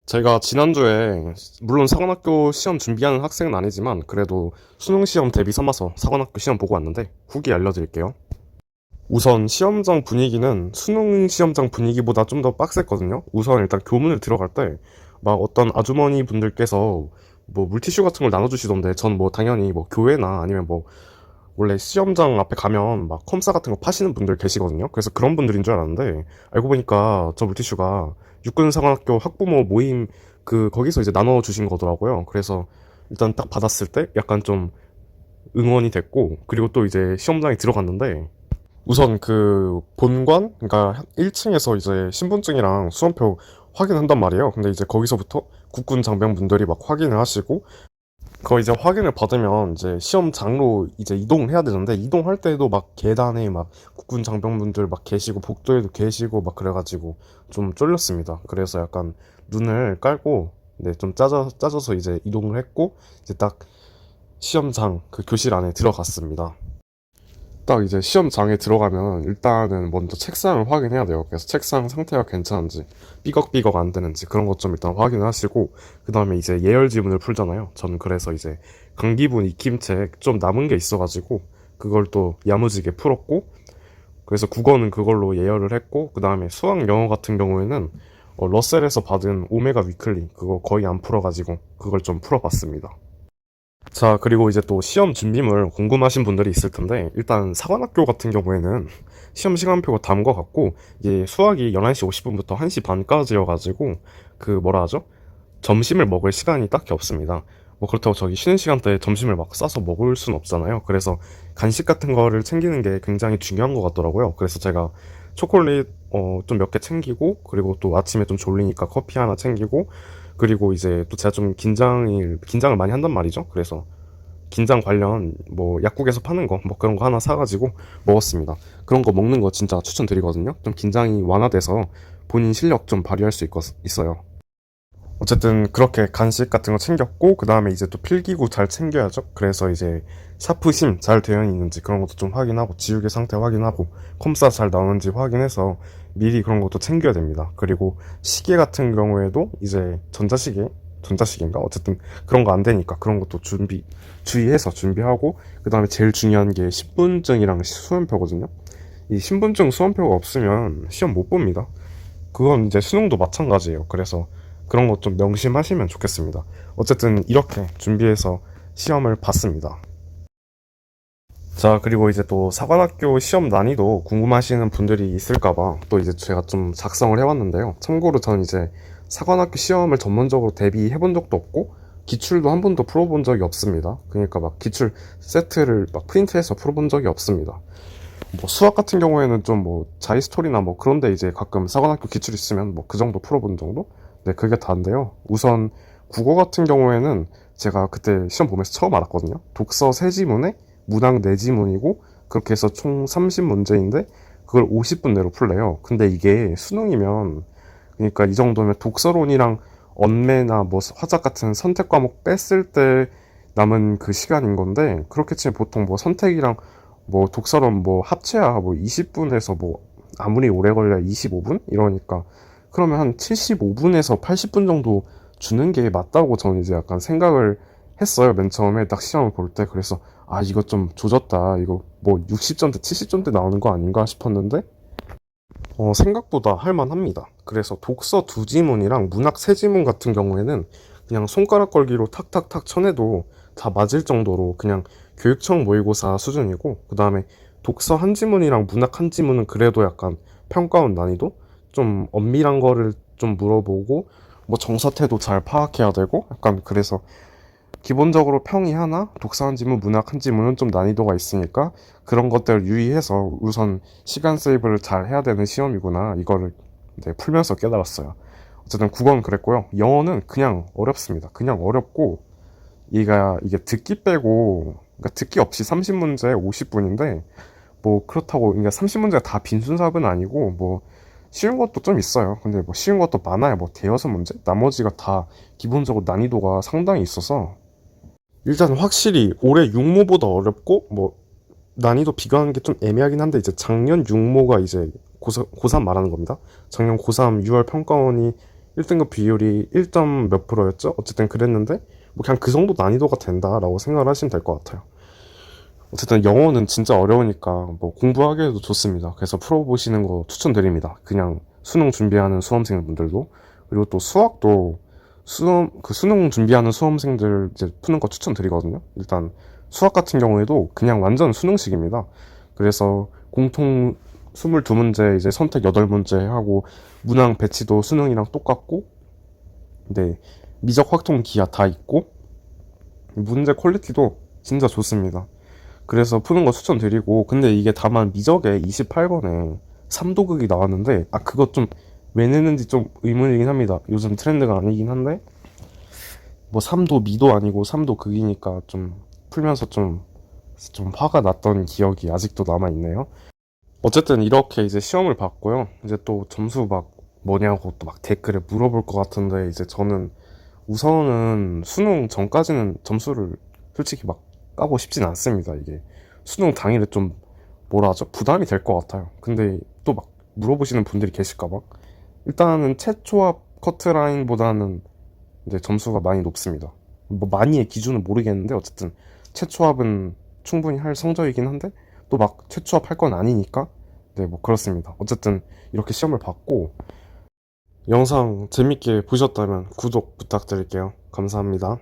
제가 지난주에 물론 사관학교 시험 준비하는 학생은 아니지만 그래도 수능 시험 대비 삼아서 사관학교 시험 보고 왔는데 후기 알려드릴게요. 우선 시험장 분위기는 수능 시험장 분위기보다 좀 더 빡셌거든요. 우선 일단 교문을 들어갈 때 막 어떤 아주머니 분들께서 뭐 물티슈 같은 걸 나눠주시던데 전 뭐 당연히 뭐 교회나 아니면 뭐 원래 시험장 앞에 가면 막 컴싸 같은 거 파시는 분들 계시거든요. 그래서 그런 분들인 줄 알았는데 알고 보니까 저 물티슈가 육군사관학교 학부모 모임 거기서 이제 나눠 주신 거더라고요. 그래서 일단 딱 받았을 때 약간 좀 응원이 됐고, 그리고 또 이제 시험장에 들어갔는데 우선 그 본관, 그러니까 1층에서 이제 신분증이랑 수험표 확인한단 말이에요. 근데 이제 거기서부터 국군 장병분들이 막 확인을 하시고, 그거 이제 확인을 받으면 이제 시험장로 이제 이동을 해야 되는데, 이동할 때도 막 계단에 막 국군 장병분들 막 계시고 복도에도 계시고 막 그래가지고 좀 쫄렸습니다. 그래서 약간 눈을 깔고 네, 좀 짜져서 이제 이동을 했고, 이제 딱 시험장 그 교실 안에 들어갔습니다. 딱 이제 시험장에 들어가면 일단은 먼저 책상을 확인해야 돼요. 그래서 책상 상태가 괜찮은지, 삐걱삐걱 안 되는지 그런 것 좀 일단 확인을 하시고, 그 다음에 이제 예열 지문을 풀잖아요. 저는 그래서 이제 강기분 익힘책 좀 남은 게 있어가지고 그걸 또 야무지게 풀었고, 그래서 국어는 그걸로 예열을 했고, 그 다음에 수학 영어 같은 경우에는 러셀에서 받은 오메가 위클리 그거 거의 안 풀어가지고 그걸 좀 풀어봤습니다. 자, 그리고 이제 또 시험 준비물 궁금하신 분들이 있을 텐데, 일단 사관학교 같은 경우에는 시험 시간표가 다은 것 같고, 이게 수학이 11시 50분부터 1시 반까지여가지고, 그 뭐라 하죠? 점심을 먹을 시간이 딱히 없습니다. 뭐 그렇다고 저기 쉬는 시간대에 점심을 막 싸서 먹을 순 없잖아요. 그래서 간식 같은 거를 챙기는 게 굉장히 중요한 것 같더라고요. 그래서 제가 초콜릿 좀 몇 개 챙기고, 그리고 또 아침에 좀 졸리니까 커피 하나 챙기고, 그리고 이제 또 제가 좀 긴장을 많이 한단 말이죠. 그래서 긴장 관련 뭐 약국에서 파는 거 뭐 그런 거 하나 사가지고 먹었습니다. 그런 거 먹는 거 진짜 추천드리거든요. 좀 긴장이 완화돼서 본인 실력 좀 발휘할 수 있어요. 어쨌든 그렇게 간식 같은 거 챙겼고, 그 다음에 이제 또 필기구 잘 챙겨야죠. 그래서 이제 샤프심 잘 되어 있는지 그런 것도 좀 확인하고, 지우개 상태 확인하고, 컴사 잘 나오는지 확인해서 미리 그런 것도 챙겨야 됩니다. 그리고 시계 같은 경우에도 이제 전자시계인가? 어쨌든 그런 거 안 되니까 그런 것도 주의해서 준비하고, 그 다음에 제일 중요한 게 신분증이랑 수험표거든요. 이 신분증 수험표가 없으면 시험 못 봅니다. 그건 이제 수능도 마찬가지예요. 그래서 그런 것 좀 명심하시면 좋겠습니다. 어쨌든 이렇게 준비해서 시험을 봤습니다. 자, 그리고 이제 또 사관학교 시험 난이도 궁금하시는 분들이 있을까봐 또 이제 제가 좀 작성을 해왔는데요. 참고로 저는 이제 사관학교 시험을 전문적으로 대비해본 적도 없고, 기출도 한 번도 풀어본 적이 없습니다. 그러니까 막 기출 세트를 막 프린트해서 풀어본 적이 없습니다. 뭐 수학 같은 경우에는 좀 뭐 자이스토리나 뭐 그런데 이제 가끔 사관학교 기출 있으면 뭐 그 정도 풀어본 정도? 네, 그게 다인데요. 우선 국어 같은 경우에는 제가 그때 시험 보면서 처음 알았거든요. 독서 3지문에 문항 4지문이고 그렇게 해서 총 30문제인데 그걸 50분 내로 풀래요. 근데 이게 수능이면, 그러니까 이 정도면 독서론이랑 언매나 뭐 화작 같은 선택 과목 뺐을 때 남은 그 시간인 건데, 그렇게 치면 보통 뭐 선택이랑 뭐 독서론 뭐 합쳐야 뭐 20분에서 뭐 아무리 오래 걸려 25분 이러니까, 그러면 한 75분에서 80분 정도 주는 게 맞다고 저는 이제 약간 생각을 했어요. 맨 처음에 딱 시험을 볼 때. 그래서 아, 이거 좀 조졌다, 이거 뭐 60점대 70점대 나오는 거 아닌가 싶었는데 생각보다 할만합니다. 그래서 독서 2지문이랑 문학 3지문 같은 경우에는 그냥 손가락 걸기로 탁탁탁 쳐내도 다 맞을 정도로 그냥 교육청 모의고사 수준이고, 그 다음에 독서 1지문이랑 문학 1지문은 그래도 약간 평가원 난이도 좀 엄밀한 거를 좀 물어보고, 뭐 정사태도 잘 파악해야 되고 약간, 그래서 기본적으로 평이 하나, 독서 1지문, 문학 1지문은 좀 난이도가 있으니까 그런 것들을 유의해서 우선 시간 세이브를 잘 해야 되는 시험이구나, 이거를 네, 풀면서 깨달았어요. 어쨌든 국어는 그랬고요. 영어는 그냥 어렵습니다. 그냥 어렵고, 이게 듣기 빼고, 그러니까 듣기 없이 30문제 50분인데, 뭐 그렇다고 그러니까 30문제가 다 빈순삽은 아니고, 뭐 쉬운 것도 좀 있어요. 근데 뭐 쉬운 것도 많아요. 뭐 대여섯 문제? 나머지가 다 기본적으로 난이도가 상당히 있어서, 일단 확실히 올해 육모보다 어렵고, 뭐 난이도 비교하는 게 좀 애매하긴 한데, 이제 작년 육모가 이제 고3 말하는 겁니다. 작년 고3 6월 평가원이 1등급 비율이 1점 몇 프로였죠? 어쨌든 그랬는데 뭐 그냥 그 정도 난이도가 된다라고 생각을 하시면 될 것 같아요. 어쨌든 영어는 진짜 어려우니까 뭐 공부하기에도 좋습니다. 그래서 풀어보시는 거 추천드립니다. 그냥 수능 준비하는 수험생분들도. 그리고 또 수학도 수능 준비하는 수험생들 이제 푸는 거 추천드리거든요. 일단 수학 같은 경우에도 그냥 완전 수능식입니다. 그래서 공통 22문제 이제 선택 8문제 하고 문항 배치도 수능이랑 똑같고, 근데 미적 확통 기하 다 있고 문제 퀄리티도 진짜 좋습니다. 그래서 푸는 거 추천드리고, 근데 이게 다만 미적에 28번에 3도극이 나왔는데 그거 좀 왜 내는지 좀 의문이긴 합니다. 요즘 트렌드가 아니긴 한데 뭐 3도 미도 아니고 3도 극이니까 좀 풀면서 좀 화가 났던 기억이 아직도 남아있네요. 어쨌든 이렇게 이제 시험을 봤고요. 이제 또 점수 막 뭐냐고 또 막 댓글에 물어볼 것 같은데, 이제 저는 우선은 수능 전까지는 점수를 솔직히 막 까고 싶진 않습니다. 이게 수능 당일에 좀 뭐라 하죠? 부담이 될 것 같아요. 근데 또 막 물어보시는 분들이 계실까봐 일단은 최초합 커트라인보다는 이제 점수가 많이 높습니다. 뭐 많이의 기준은 모르겠는데 어쨌든 최초합은 충분히 할 성적이긴 한데 또 막 최초합 할 건 아니니까 네, 뭐 그렇습니다. 어쨌든 이렇게 시험을 봤고, 영상 재밌게 보셨다면 구독 부탁드릴게요. 감사합니다.